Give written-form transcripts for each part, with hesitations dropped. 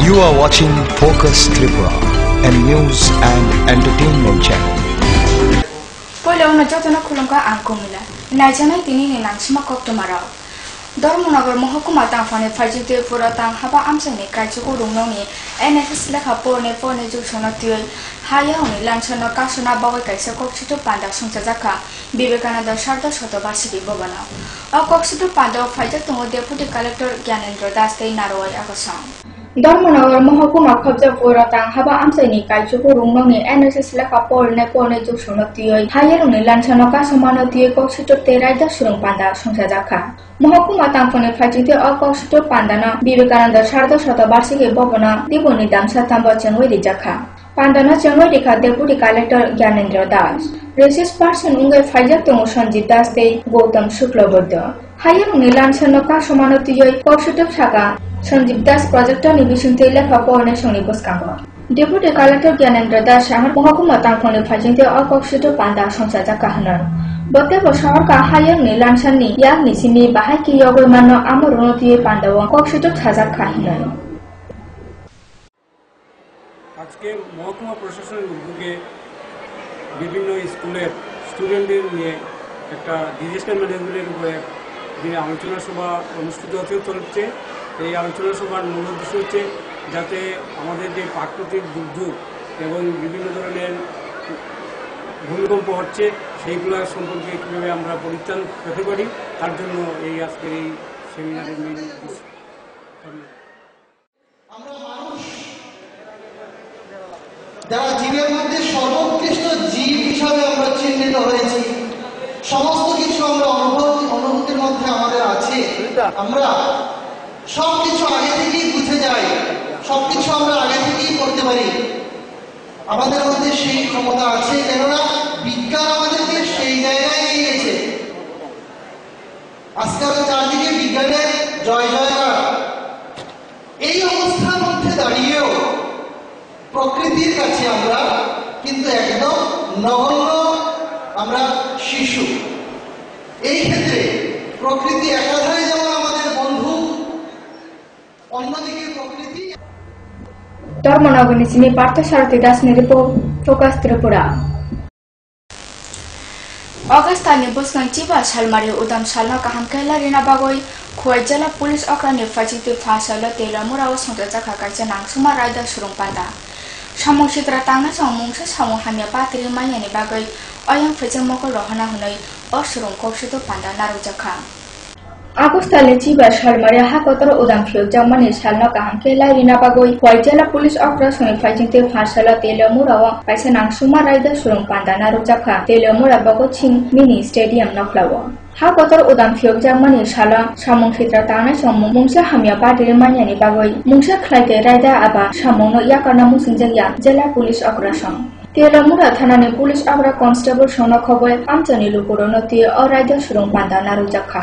You are watching Focus Tripura, a news and entertainment channel. Polo na jotona khulungka angkomila. Najana tini ni nangsima koktomara. Dormonagar Mahokuma Tangfane Fajite Purata Haba Amsani Kajuku Runoni, NFS Laka Pone Jusona Tui, Hayoni Lanchano Kasuna Bawa Kaisa Kokchito Panda Suntazaka, Bibekanada Sharda Shotobasiki Bobana. A Kokchito Panda Fajatungo Deputy Collector Gyanendra Daste Naroi Akasam. Dormonagar Mahokuma Khabja Purata Haba Amsani Kajuku Runoni, NFS Laka Pone Jusona Tui, Hayoni Lanchano Kasumano Tui Kokchito Terada Surung Panda Suntazaka. Mahokuma Tangfane Fajite Okokshito Pandana, Bibekananda Sharda Shotobasiki Bobana, Diboni Dam Satamba Janwedi Jaka. Pandana Janwedika Deputy Collector Gyanendra Das. Racist person Unga Fajatung Sanjit Das Day, Gautam Shuklabuddha. Hayang Nilan Sanoka Somanotiyoi, Kokshito Shaka, Sanjit Das Project on Division Tele Papa and Sonibuskango. Deputy Collector Gyanendra Das Shahar Mahokuma Tangfane Fajite Okokshito Panda Sonsajaka Hanar. Bote bosor ka hayang ni lansan ni yak ni sini bahai ki yogo mano amorono tie pandawa kokshito thajak kahinano আজকে মহকুমা প্রশাসনের উদ্যোগে বিভিন্ন স্কুলের স্টুডেন্টদের নিয়ে একটা disaster ম্যানেজমেন্টের উপরে যে আলোচনা সভা অনুষ্ঠিত হতে চলছে। এই আলোচনা সভার মূল উদ্দেশ্য হচ্ছে যাতে আমাদের যে প্রাকৃতিক দুর্যোগ এবং বিভিন্ন ধরনের ভূমিকম্প হচ্ছে সেইগুলো সম্পর্কে কীভাবে আমরা পরিত্রাণ পেতে পারি তার জন্য এই আজকের এই সেমিনারের মেইন উদ্দেশ্য। আমরা মানুষ যারা জীবের মধ্যে সর্বোৎকৃষ্ট জীব হিসাবে আমরা চিহ্নিত হয়েছি, সমস্ত কিছু আমরা অনুভূতির মধ্যে আমাদের আছে। আমরা সবকিছু আগে থেকেই বুঝে যাই, সবকিছু আমরা আগে থেকেই করতে পারি। আমাদের মধ্যে সেই ক্ষমতা আছে, কেননা বিজ্ঞান আমাদেরকে সেই জায়গায় নিয়ে গেছে। আজকাল চারদিকে বিজ্ঞানের জয় জয়কার। এই অবস্থার মধ্যে দাঁড়িয়েও প্রকৃতির কাছে আমরা কিন্তু একদম নগণ্য, আমরা শিশু। এই ক্ষেত্রে প্রকৃতি একাধারে যেমন আমাদের বন্ধু, অন্যদিকে প্রকৃতি Dormonagar ni sini Partha Sarathi Das ni report Focus Tripura. August ni Buskan Chiba Salmari Udam Salna Kahamkela Rina Bagoi, Kuajala Police Okran Fajite Fasala Tela Murawa Sontajaka Kajanang Suma Raida Surung Panda. Samung Shitra Tangna Samungsa Samung Hamya Patri Mayani Bagoi, Oyang Fajang Moko Rohana Hunoi, Osurung Kokshito Panda Narujaka. Agustale Chiba Salmari Hakotor Udam Field Jamani Salna Kahamkela Rina Bagoi, Kuajala Police Okran Fajite Fasala Tela Murawa, Paisanang Suma Raida Surung Panda Narujaka, Tela Murabago Ching Mini Stadium Naflawa. Hakotor Udam Field Jamani Sala, Samung Shitra Tangna Samung Mungsa Hamya Patri Mayani Bagoi, Mungsa Klaite Raida Aba, Samono Yakana Musinjaya, Jela Police Okran. Telamura Thanani Police Okra Constable Shona Khoboy, Amchani Lukorono Tie or Raida Surung Panda Narujaka.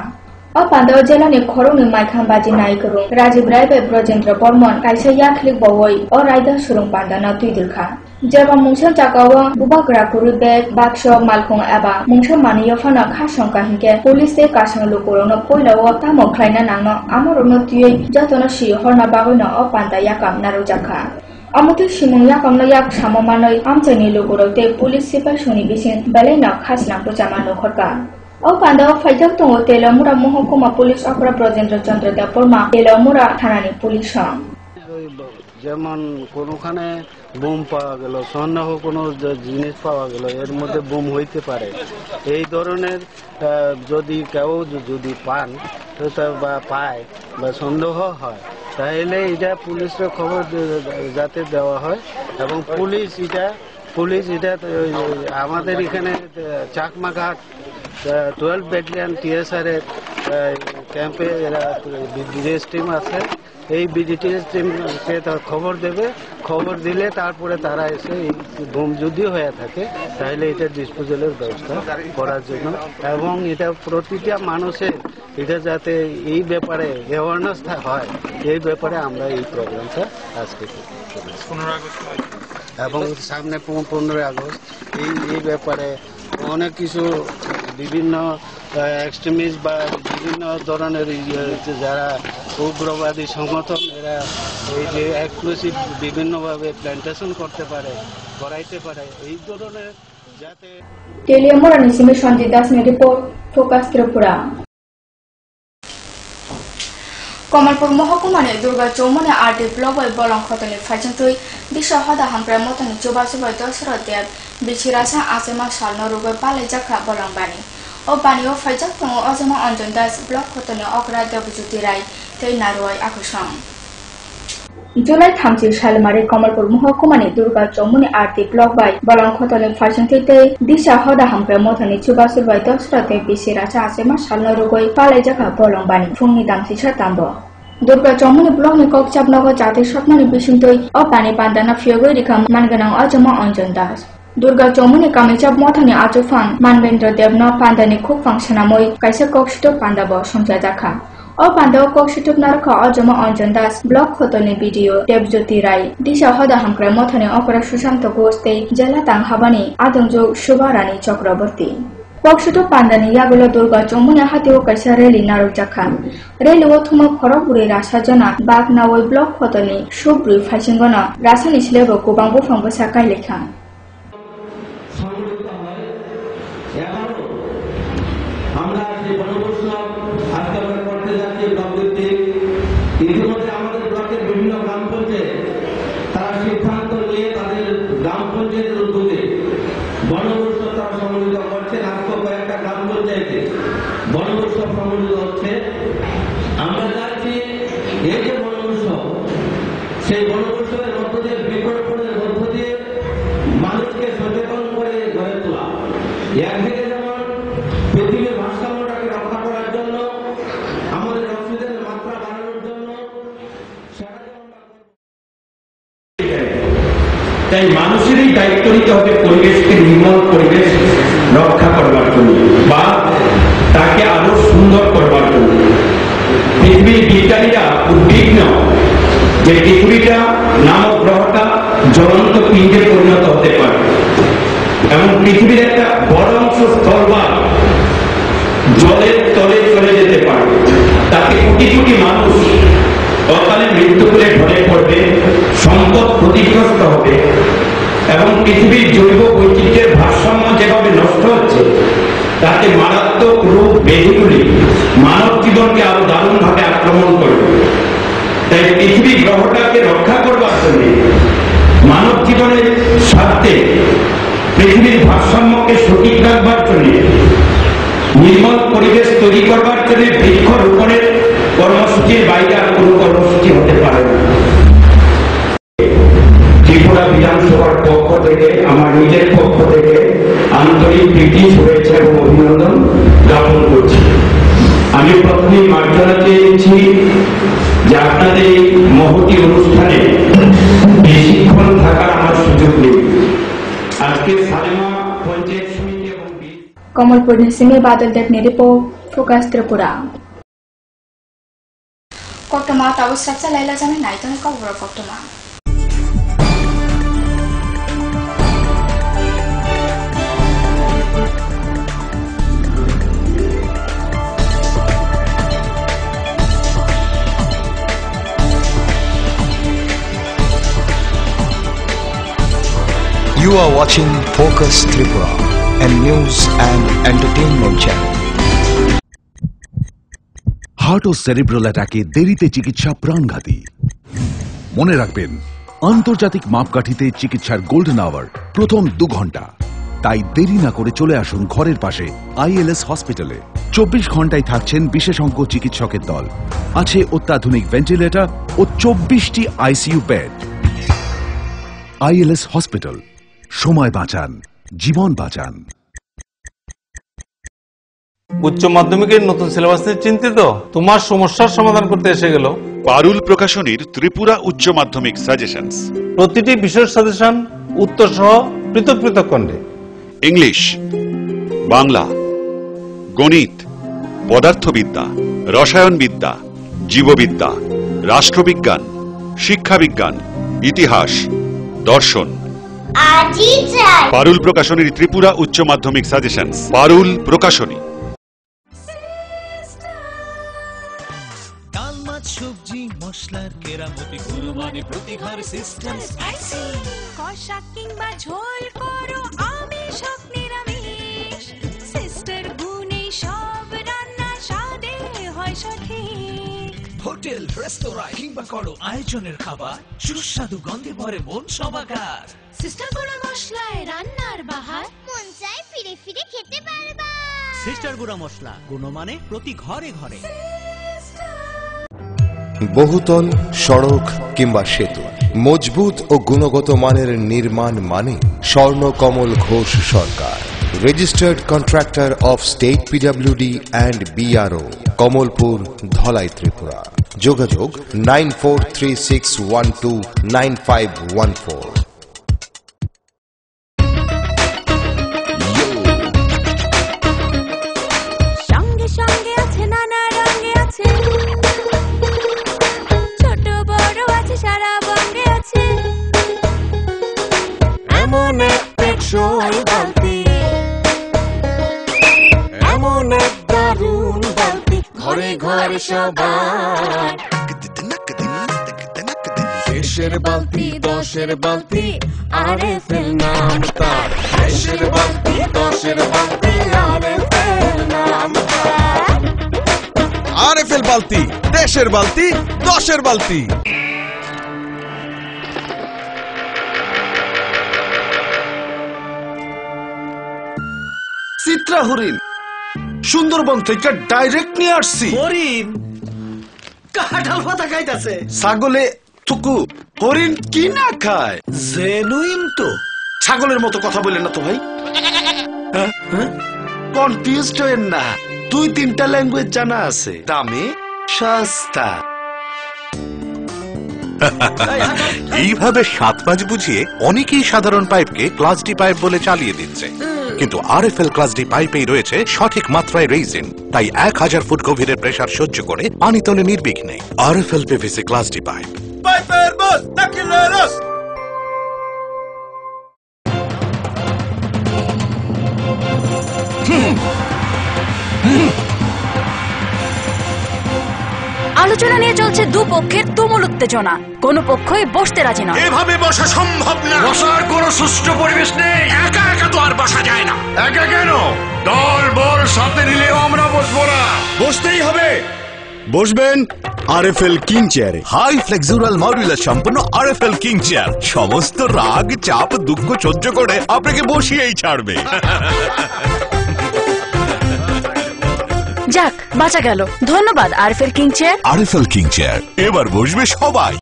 O Panda Jelani Koroni Maikhan Baji Naikuru, Rajiv Raibe Brojendra Bormon, Kaisa Yaklik Bowoi, or Raida Surung Panda Natuidilka. Java Mungsha Jakawa, Bubagra Kuribe, Baksho Malkong Aba, Mungsha Mani Yofana Kashonka Hinke, Police de Kashan Lukorono, Poilawa, Tamo Klaina Nano, Amorono Tue, Jatono Shi, Horna Baguna, O Panda Yakam Narujaka. Amutu Shimung Yakam Yak Shamomano, Amchani Lukuro, de Police Super Shuni Bisin, Belena Kasna Puchamano Horka. O Panda Fajak Tongo Telamura Mohokuma Police Okra Brojendra Chandra Dapurma, Telamura Thanani Police যেমন কোনোখানে bomb পাওয়া গেল, সন্দেহ কোনো জিনিস পাওয়া গেল, এর মধ্যে বোম হইতে পারে, এই ধরনের যদি কেউ যদি পান বা পায় বা সন্দেহ হয় তাহলে এটা পুলিশের খবর যাতে দেওয়া হয় এবং পুলিশ এটা আমাদের এখানে চাকমাঘাট 12 ব্যাটালিয়ন TSR এর ক্যাম্পে এরা বিজেএস টিম আছে, এই বিজিটিএস টিমকে খবর দেবে, খবর দিলে তারপরে তারা এসে বোম যদি হয়ে থাকে তাহলে এটা ডিসপোজালের ব্যবস্থা করার জন্য এবং এটা প্রতিটা মানুষের এটা যাতে এই ব্যাপারে অ্যাওয়ারনেস হয়, এই ব্যাপারে আমরা এই প্রোগ্রামটা আজকে এবং সামনে 15 আগস্ট এই ব্যাপারে অনেক কিছু বিভিন্ন এক্সট্রিমিস্ট বা বিভিন্ন ধরনের যারা উগ্রবাদী সংগঠন এরা এই যে এক্সক্লুসিভ বিভিন্নভাবে প্ল্যান্টেশন করতে পারে, করাইতে পারে, এই ধরনের যাতে টেলিয়ামোরা নিসিমে সঞ্জিত দাস রিপোর্ট, ফোকাস ত্রিপুরা। কমলপুর মহকুমানি দুর্গা চৌমুনি আরটি ব্লক বলং খতনি ফাইজংতৈ দিশা হদা হামপ্রাय মতনি চুবাসুবাই দশরা দেব বিছিরাসা আজেমা সালনো রুগৈ পালাই জাখা বলং বানি ও বানিও ফাইজাক দङ अजमा अञ्जन दास ब्लक खतनि अग्रा देवज्योति राय तै नारुवाय आकुसं जुलाई 30 सालमारि कमलपुर महकुमानि दुर्गा चौमुनि आरती ब्लक बाय बलং खतनि फाइजंतै दिशा हदा हामप्राय मतनि चुबासुबाय दशरा देब बिছিरासा आजेमा सालनो रुगৈ पालाई जाखा बलং बानि फुंनि दामसि साताम्बो दुर्गा चौमुनि ब्लकनि कक्चाबनगर जाति सपनानि बिसिंतै अ पानि पान्दाना फियगै रिखा मानगोनां अजमा अञ्जन दास दुर्गा चौमुनि कामेचाब मथानि आचुफां मानवेन्द्र देवनो पान्दानि खुफां सेनामै काइसा कक्सिटुब पान्दाबो संख्या जाखा अ पान्दाव कक्सिटुब नारखा अजमा अञ्जन दास ब्लक खतनि भिडियो देवज्योति राय दिशा हदा हामप्राय मथानि अपरा सुशान्त घोषते जेला तांहाबानि आदंजो शुभारानी चक्रवर्ती कक्सिटुब पान्दानि यागुलो दुर्गा चौमुनि हातेव काइसा रेली नारुक जाखा रेलिओ थुमा खरबुरि रासाजना बागनावै ब्लक खतनि सुब्रुइ फाइसिंगना रासानि सिलेबो गोबां बुफांबो साकाय लेखा আমরা যে বনমহোৎসব আজকে আমরা করতে যাচ্ছি ব্লক ভিত্তিক, ইতিমধ্যে আমাদের ব্লকের বিভিন্ন গ্রাম পঞ্চায়েত তারা সিদ্ধান্ত নিয়ে তাদের গ্রাম পঞ্চায়েতের উদ্যোগে বনমহোৎসব তারা সম্মিলিত করছেন। আজকে কয়েকটা গ্রাম পঞ্চায়েতে বনমহোৎসব সম্মিলিত হচ্ছে। আমরা চাচ্ছি এই যে বনমহোৎসব, সেই বনমহোৎসবের মধ্য দিয়ে বৃক্ষরোপণের মধ্য দিয়ে মানুষকে সচেতন করে গড়ে তোলা, একদিকে যেমন পৃথিবীর ভারসাম্যটাকে রক্ষা করার জন্য, আমাদের অক্সিজেনের মাত্রা বাড়ানোর জন্য, তাই মানুষেরই দায়িত্ব নিতে হবে পরিবেশকে, নির্মল পরিবেশ রক্ষা করবার জন্য বা তাকে আরো সুন্দর করবার জন্য। পৃথিবীর বিজ্ঞানীরা উদ্বিগ্ন যে পৃথিবীটা নামক গ্রহটা জ্বলন্ত পিণ্ডে পরিণত হতে পারে এবং পৃথিবীর একটা বড় অংশ স্থলভাগ জলের তলে চলে যেতে পারে। তাতে কোটি কোটি মানুষ অকালে মৃত্যু করে ঢলে পড়বে, সম্পদ ক্ষতিগ্রস্ত হবে এবং পৃথিবীর জৈব বৈচিত্র্যের ভারসাম্য যেভাবে নষ্ট হচ্ছে, তাতে মারাত্মক রোগ ব্যাধিগুলি মানব জীবনকে আরো দারুণভাবে আক্রমণ করবে। তাই পৃথিবী গ্রহটাকে রক্ষা করবার জন্য, মানব জীবনের স্বার্থে, পৃথিবীর ভারসাম্যকে সঠিক রাখবার জন্য, নির্মল পরিবেশ তৈরি করবার জন্য বৃক্ষরোপণের কর্মসূচির বাইরে আর কোনো কর্মসূচি হতে পারে না। ত্রিপুরা বিধানসভার পক্ষ থেকে, আমার নিজের পক্ষ থেকে আন্তরিক প্রীতি, শুভেচ্ছা এবং অভিনন্দন জ্ঞাপন করছি। আমি প্রথমেই মার্জনা চেয়েছি যে আপনাদের এই মহতি অনুষ্ঠানে বেশিক্ষণ থাকার আমার সুযোগ নেই। আজকে সালেমা পঞ্চায়েত সমিতি এবং कमलपुर निसिमे बादल देवनि रिपोर्ट, फोकास त्रिपुरा। कक्टमा ताबो स्रापसा लाइला जामे नाइतन कबुरा कक्टमा You are watching Focus Tripura, a news and entertainment channel. Heart ও সেরিব্রাল অ্যাটাকে দেরিতে চিকিৎসা প্রাণঘাতী। মনে রাখবেন, আন্তর্জাতিক মাপকাঠিতে চিকিৎসার গোল্ডেন আওয়ার প্রথম 2 ঘন্টা। তাই দেরি না করে চলে আসুন ঘরের পাশে ILS হসপিটালে। 24 ঘন্টায় থাকছেন বিশেষজ্ঞ চিকিৎসকের দল, আছে অত্যাধুনিক ভেন্টিলেটর ও 24টি ICU বেড। ILS হসপিটাল, সময় বাঁচান, জীবন বাঁচান। উচ্চ মাধ্যমিকের নতুন সিলেবাস নিয়ে চিন্তিত? তোমার সমস্যার সমাধান করতে এসে গেল পারুল প্রকাশনীর ত্রিপুরা উচ্চ মাধ্যমিক সাজেশনস। প্রতিটি বিষয়ের সাজেশন উত্তর সহ পৃথক পৃথক খণ্ডে। ইংলিশ, বাংলা, গণিত, পদার্থবিদ্যা, রসায়নবিদ্যা, জীববিদ্যা, রাষ্ট্রবিজ্ঞান, শিক্ষাবিজ্ঞান, ইতিহাস, দর্শন। পারুল প্রকাশনীর ত্রিপুরা উচ্চ মাধ্যমিক সাজেশনস। পারুল প্রকাশনী। ডাল মাছ সবজি মশলার কেরামতি গুরু মানে প্রতি ঘর সিস্টেম স্পাইসি কষা কিংবা ঝোল করো আমিষ হোক নিরামিষ সিস্টার গুণে সব রান্না স্বাদে হয় সঠিক হোটেল রেস্তোরাঁ কিংবা করো আয়োজনের খাবার সুস্বাদু গন্ধে ভরে মন সবাকার সিস্টার গুঁড়া মশলায় রান্নার বাহার মন চায় ফিরে ফিরে খেতে পারবা সিস্টার গুঁড়া মশলা গুণমানে প্রতি ঘরে ঘরে বহুতল সড়ক কিংবা সেতু মজবুত ও গুণগত মানের নির্মাণ মানে Swarnakamal Ghosh Sarkar registered contractor of state PWD and BRO Kamalpur Dhalai Tripura যোগাযোগ 9436129514 সঙ্গে সঙ্গে আছে নানা রঙে আছে ছোট বড় আছে সারা বঙ্গে আছে এমন এক টেকসই বালতি এমন এক দারুণ বালতি ঘরে ঘরে সবার দেশের বালতি দশের বালতি আরএফএল নাম তার দেশের বালতি দশের বালতি আরএফএল নাম তার আরএফএল বালতি দেশের বালতি দশের বালতি চিত্রা হরিণ সুন্দরবন থেকে ডাইরেক্ট নিয়ে আসছি হরিণ কাঁঠাল পাতা খাইতাছে ছাগলে থুকু হরিণ কি না খায় জেনুইন তো ছাগলের মতো কথা বললেন না তো ভাই কনফিউজড হয়েন না 2-3টা ল্যাঙ্গুয়েজ জানা আছে দামে সস্তা এইভাবে 7 মাস বুঝিয়ে অনেকেই সাধারণ পাইপকে ক্লাস ডি পাইপ বলে চালিয়ে দিচ্ছে কিন্তু আরএফএল ক্লাস ডি পাইপেই রয়েছে সঠিক মাত্রায় রেইজিন তাই 1000 ফুট গভীরের প্রেসার সহ্য করে পানি তোলে নির্বিঘ্নে RFL PVC class D pipe পাইপের বস তাকিলেরস আলোচনা নিয়ে চলছে দুপক্ষের তুমুল উত্তেজনা কোন পক্ষই বসতে রাজি নয় এভাবে বসা সম্ভব না বসার কোনো সুষ্ঠু পরিবেশ নেই একা একা তো আর বসা যায় না একা কেন দল বল সাথে নিলেও আমরা বসবো না বসতেই হবে বসবেন আরএফএল কিং চেয়ারে হাই ফ্লেক্সুরাল মডুলার সম্পন্ন আরএফএল কিং চেয়ার সমস্ত রাগ চাপ দুঃখ সহ্য করে আপনাকে বসিয়েই ছাড়বে যাক বাঁচা গেল ধন্যবাদ RFL king chair RFL king chair এবার বসবে সবাই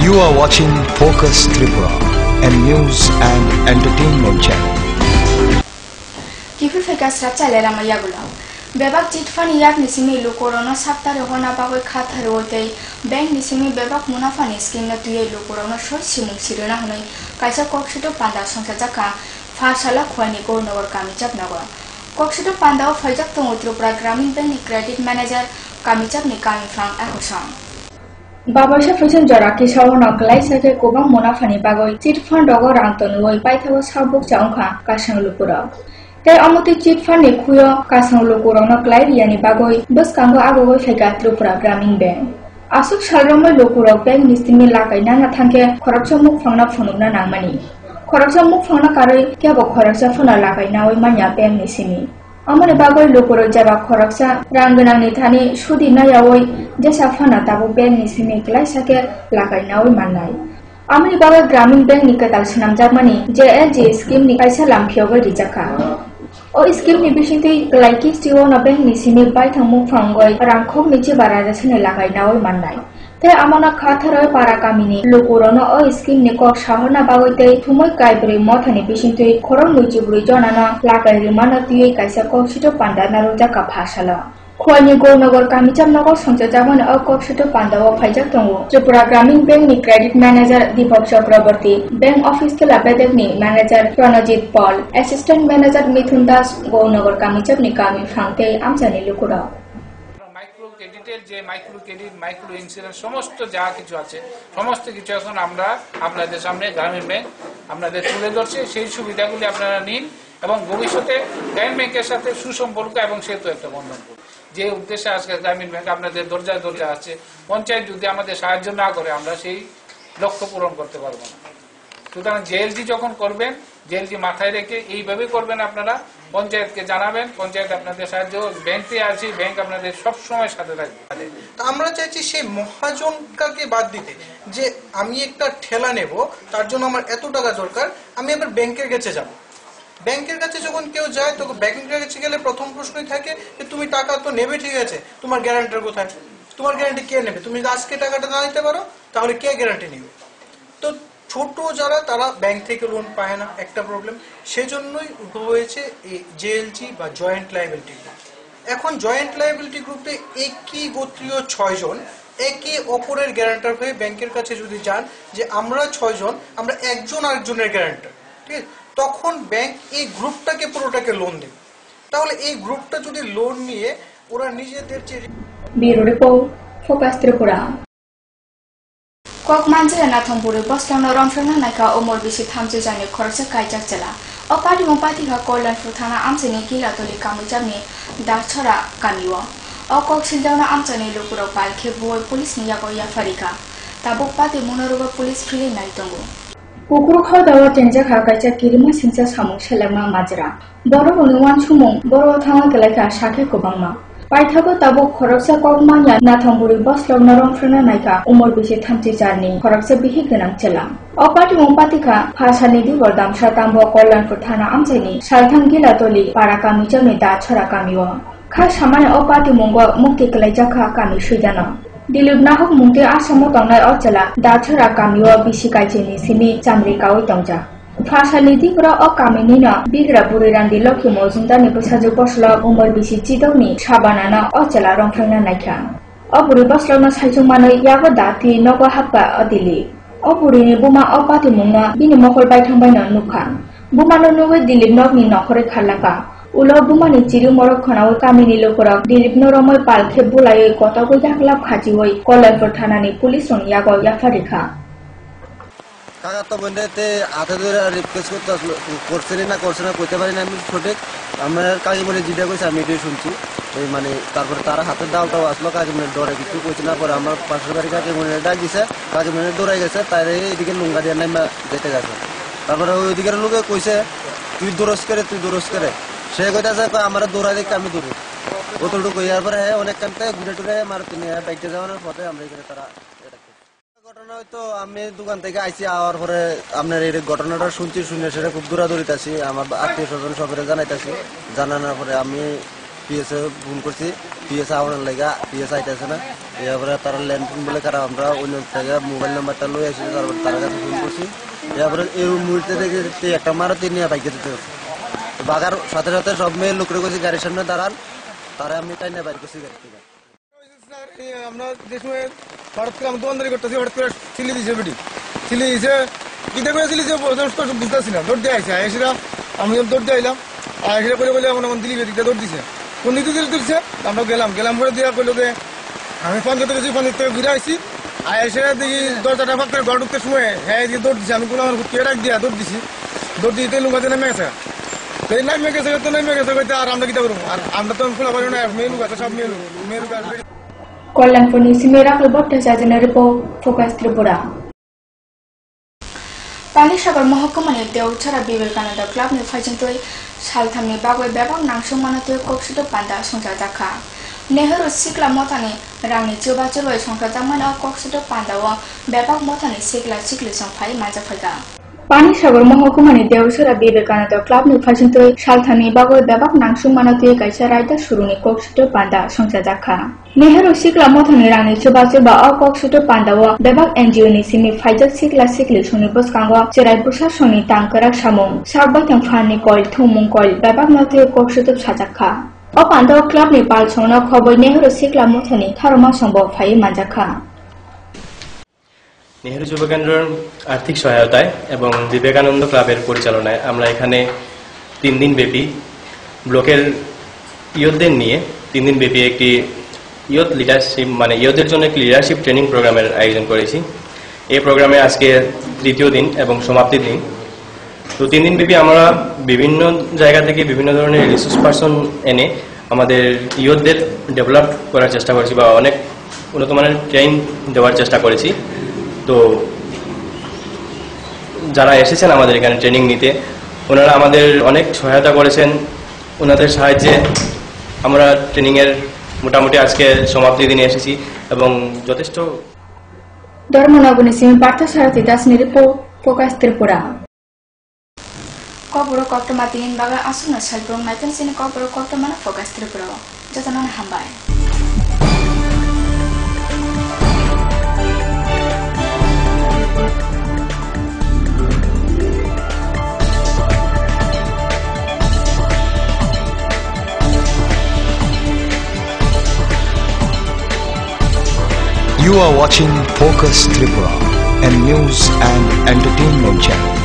You are watching Focus Tripura, a news and entertainment channel. Kifil fekas racha lela maya gula. Bebak jitfan yak nisimi lukorona saptare hona bagoi khathar otei bank nisimi bebak munafani scheme na tuye lukorona short simung sirena honoi kaisa kokshito panda songsa jaka fashala khwani ko nagor kamichap nagor kokshito panda o faijak tong Tripura Gramin Bank ni credit manager kamichap ni kami frang ahosam Babasha Fusion Joraki Shaw Noklai Sake Kobang Monafani Bagoi Chit Fund Dogo Ranton Woi Paitho Sabuk Changka Kasang Lukura. They Amuti Chit Fund Kuyo Kasang Lukura Noklai Yani Bagoi Buskango Ago Feka Tripura Gramin Bank. Asuk Shalroma Lukura Bank Nistimi Lakai Nanga Tanke Corruption Muk Fana Fununa Namani. Corruption Muk Fana Kari Kabo Corruption Funa Lakai Nawi Manya Bank Nisimi. Amane bagoi lokoro jaba khoroksa ranganang ni thani sudi na yawoi jesa fana tabu bank ni simi klai sake lakai nawi mannai amani bagoi gramin bank ni katal sanam jamani JLG scheme ni kaisa lamphiogo rijaka o scheme ni bisintui klai ki stiwo na bank ni simi bai thamu phangoi rangkhok ni che barara sene lakai nawi mannai te amana khatharoi para kamini lokorono o scheme ni kok sahona bagoite thumoi kaibre mothani bisintui khorong nujibrui jonana lakai rimana tui kaisa kokshito panda naruja ka phasala khwani gornogor kamicham nogor songja jamani o kokshito panda o phaijak tongo Tripura Gramin Bank ni credit manager Deepak Chakraborty bank office tela bedek ni manager Pranajit Paul assistant manager Mithun Das gornogor kamicham ni kami phangte amjani lukura micro ক্রেডিটের যে micro credit, micro insurance সমস্ত যা কিছু আছে সমস্ত কিছু এখন আমরা আপনাদের সামনে গ্রামীণ ব্যাংক আপনাদের তুলে ধরছে। সেই সুবিধাগুলি আপনারা নিন এবং ভবিষ্যতে গ্রামীণ ব্যাংকের সাথে সুসম্পর্ক এবং সেতু একটা বন্ধন করুন। যে উদ্দেশ্যে আজকে গ্রামীণ ব্যাংক আপনাদের দরজায় দরজা আছে, পঞ্চায়েত যদি আমাদের সাহায্য না করে আমরা সেই লক্ষ্য পূরণ করতে পারবো না। সুতরাং জেএলটি যখন করবেন, জেএলটি মাথায় রেখে এইভাবে করবেন, আপনারা পঞ্চায়েতকে জানাবেন, পঞ্চায়েত আপনাদের সাহায্য, ব্যাংকে আছে, ব্যাংক আপনাদের সবসময় সাথে থাকবে। আমরা চাইছি সেই মহাজনকাকে বাদ দিতে, যে আমি একটা ঠেলা নেব তার জন্য আমার এত টাকা দরকার, আমি আবার ব্যাংকের কাছে যাব। ব্যাংকের কাছে যখন কেউ যায় তখন ব্যাংকের কাছে গেলে প্রথম প্রশ্নই থাকে যে তুমি টাকা তো নেবে, ঠিক আছে, তোমার গ্যারান্টার কোথায়? তোমার গ্যারান্টি কে নেবে? তুমি আজকে টাকাটা না নিতে পারো তাহলে কে গ্যারান্টি নেবে? তো ছোট যারা তারা ব্যাংক থেকে লোন পায় না, একটা প্রবলেম। সেজন্যই হয়েছে এই জেএলজি বা জয়েন্ট লায়াবিলিটি গ্রুপ। এখন জয়েন্ট লায়াবিলিটি গ্রুপে একই গোত্রীয় 6 জন একে অপরের গ্যারান্টার হয়ে ব্যাংকের কাছে যদি যান যে আমরা 6 জন, আমরা একজন আরেকজনের গ্যারান্টার, ঠিক আছে, তখন ব্যাংক এই গ্রুপটাকে পুরোটাকে লোন দেবে। তাহলে এই গ্রুপটা যদি লোন নিয়ে ওরা নিজেদের ব্যুরো রিপোর্ট, ফোকাস ত্রিপুরা। কক মানজে নাথংপুরে বসলানো রংফ্রনা নাইকা ওমর বিসি থামজে জানি খরচা কাইজাক জেলা ও পার্টি মপাতিকা কল্যাণপুর থানা আমচেনি কিলাতলি কামিজামনি দাছরা কামিও ও কক সিলদাवना আমচেনি লুকুরাव पालखे बय पुलिसनि यागो याफारिका ताबुक पाति मनोरबा पुलिस फिलि नाइतंगो पुकुर खादावा टेंजाखा काइजा किरिमा सिंसा सामु सेलेमा माजरा बरो बनुवान सुमुं बरो थांगा केलाइका साखे गोबांमा पाइथाबो ताबुक खरकसा ककमानिया नाथंगुरि बसलावना रंफ्रना नाइका उमर बिसि थामथि जारनि खरकसा बिहि गोनां चेला अ पार्टी मपातिका भाषानि दिवर दामसा ताम्ब कल्याणपुर थाना आमचाइनि सालथां गिलातलि पारा कामिजामनि दाछरा कामियो खा सामान्य अ पार्टी मंग मुक्ति केलाइजाखा कामि सुइदानो दिलीप नाहक मुंते आसामो तंनाय अचला दाछरा कामियो बिसि काइजेनि सिमि चामरि कावै तंजा भाषानि दिवरा अ कामिनिनो बिग्रा बुरैरांदि लखि मजुमदारनि बैसाजु बसला उमर बिसि चिदौनि साबानानो अचला रंफ्रांना नायखा अ बुरै बसलावना साइजुमानै याबो दाति नगो हाब्बा अदिलि अ बुरैनि बुमा अ पार्टी मुंना बिनि महल बायथांबायनो नुखा बुमानो नुवे दिलीप नगनि नखरै खालाका उलो बुमानि चिरु मरक खनाव कामिनि लोकरक दिलीप नरमय पालखे बुलायै गतगै दाखलाब खाजिवै कल्याणपुर थानानि पुलिस रं यागो याफारिखा কাকা তো বন্ধুতে হাতে ধরে রিকোয়েস্ট করছে না কইতে পারি না আমি সঠিক আমার কাকিমণি যেটা কইছে আমি এটাই শুনছি। ওই মানে তারপরে তারা হাতের দাওটাও আসলো, কাকিমণির ডরে কিছু কইছে না, পরে আমার পাশের বাড়ি কাকিমণির ডাক দিছে, কাকিমণি দৌড়াই গেছে, তাই এইদিকে লুঙ্গা দিয়ে নাইমা যেতে গেছে। তারপরে ওইদিকের লোকে কইছে তুই দৌড়স করে সে কইতাছে আমার দৌড়াই দেখে আমি দৌড়ি অতটুকু ইয়ার পরে অনেক কানতে ঘুরে টুরে আমার তিনি বাইকে যাওয়ার পথে আমরা এখানে তারা ঘটনা হয়তো আমি দোকান থেকে আইসি আওয়ার পরে আপনার এই ঘটনাটা শুনে সেটা খুব দৌড়াদৌড়িতে আছি, আমার আত্মীয় স্বজন সবাই জানাইতেছি। জানানোর পরে আমি পিএসএ ফোন করছি, পিএসএ আওয়ানোর লেগা পিএসএ আইতেছে না, এরপরে তারা ল্যান্ড ফোন বলে কারা আমরা অন্য জায়গায় মোবাইল নাম্বারটা লই আসি, তারপরে তার কাছে ফোন করছি। এরপরে এই মুহূর্তে দেখে একটা মারুতি নিয়ে বাইকে যেতে হচ্ছে, বাগার সাথে সাথে সব মেয়ে লোকরে করছি গাড়ির সামনে দাঁড়ান, তারা আমি টাইনে বাইর করছি গাড়ি থেকে। আমরা যে সময় হঠাৎ করে আমি দোকানদারি করতেছি, হঠাৎ করে ছিলি দিয়েছে বেটি ছিলি দিয়েছে কিতা করে ছিলিছে বুঝতেছি না, দৌড় দিয়ে আইসে আইসিরা আমি দৌড় দিয়ে আইলাম, আইসিরা বলে এখন দিলি বেটিটা দৌড় দিছে, কোন দিকে দিচ্ছে আমরা গেলাম পরে দেওয়া করলো যে আমি পঞ্চায়েত গেছি, পঞ্চায়েত থেকে ঘুরে আসছি, আইসিরা দেখি দরজাটা ফাঁক করে ঘর ঢুকতে সময় হ্যাঁ এদিকে দৌড় দিছে, আমি কোনো আমার ডাক দিয়া দৌড় দিছি, দৌড় দিয়ে লুঙ্গাতে নেমে গেছে, নামে গেছে তো নেমে গেছে আর আমরা কিতা করবো, আর আমরা তো খোলা পারি না, মেয়ে লুক আছে সব মেয়ে লুক আসবে। कल्याणपुरनि सिमेराखल भट्टाचार्यनि रिपोर्ट फोकस त्रिपुरा। पालीसागर महकुमानि देवछरा विवेकानन्द क्लाबनि फाइजोंतै सालथामनि बागै बेबां नांसुमानोतै कक्सिदो पान्दा संजाजाखा नेहरू सिक्ला मथानि रांनि जोबाजोबै संजाजामानो कक्सिदो पान्दाव बेबां मथानि सिक्ला सिक्लिजों फाइ माजाफैगा पानीसागर महकुमानि देवछरा विवेकानन्द क्लाबनि फाइजोंतै सालथामनि बागै बेबां नांसुमानोतै गायसा रायदा सुरुनि कक्सिदो पान्दा संजाजाखा नेहरू सिक्ला मथानि रांनि जोबा अ कक्सिदो पान्दाव बेबां एनजिअनि सिमि फाइजा सिक्ला सिक्लि संनि बसकांगो जेराय प्रशासननि तांकराक सामुं साबबाथां फाननि कल थौमुं कल बेबां नथै कक्सिदो साजाखा अ पान्दाव क्लाबनि पालसंनो खबै नेहरू सिक्ला मथानि थारमा संब फाइ माजाखा নেহেরু যুব কেন্দ্রের আর্থিক সহায়তায় এবং বিবেকানন্দ ক্লাবের পরিচালনায় আমরা এখানে 3 দিন ব্যাপী ব্লকের ইয়ুথদের নিয়ে 3 দিন ব্যাপী একটি ইয়ুথ লিডারশিপ মানে ইয়ুথদের জন্য একটি লিডারশিপ ট্রেনিং প্রোগ্রামের আয়োজন করেছি। এই প্রোগ্রামে আজকে তৃতীয় দিন এবং সমাপ্তি দিন। তো 3 দিন ব্যাপী আমরা বিভিন্ন জায়গা থেকে বিভিন্ন ধরনের রিসোর্স পারসন এনে আমাদের ইয়ুথদের ডেভেলপ করার চেষ্টা করেছি বা অনেক উন্নত মানের ট্রেনিং দেওয়ার চেষ্টা করেছি। তো যারা এসেছেন আমাদের এখানে ট্রেনিং নিতে, ওনারা আমাদের অনেক সহায়তা করেছেন। ওনাদের সাহায্যে আমরা ট্রেনিংয়ের মোটামুটি আজকে সমাপ্তি দিনে এসেছি এবং যথেষ্ট ধর্মনগরী সিমি পার্থসারথী দাস নিরিপ ফোকাস ত্রিপুরা কবরো কপ্টমা তিন বাগা আসুন সালপ্রং নাইতেন সিনি কবরো কপ্টমা ফোকাস ত্রিপুরা যতনান হামবাই। You are watching Focus Tripura, a news and entertainment channel.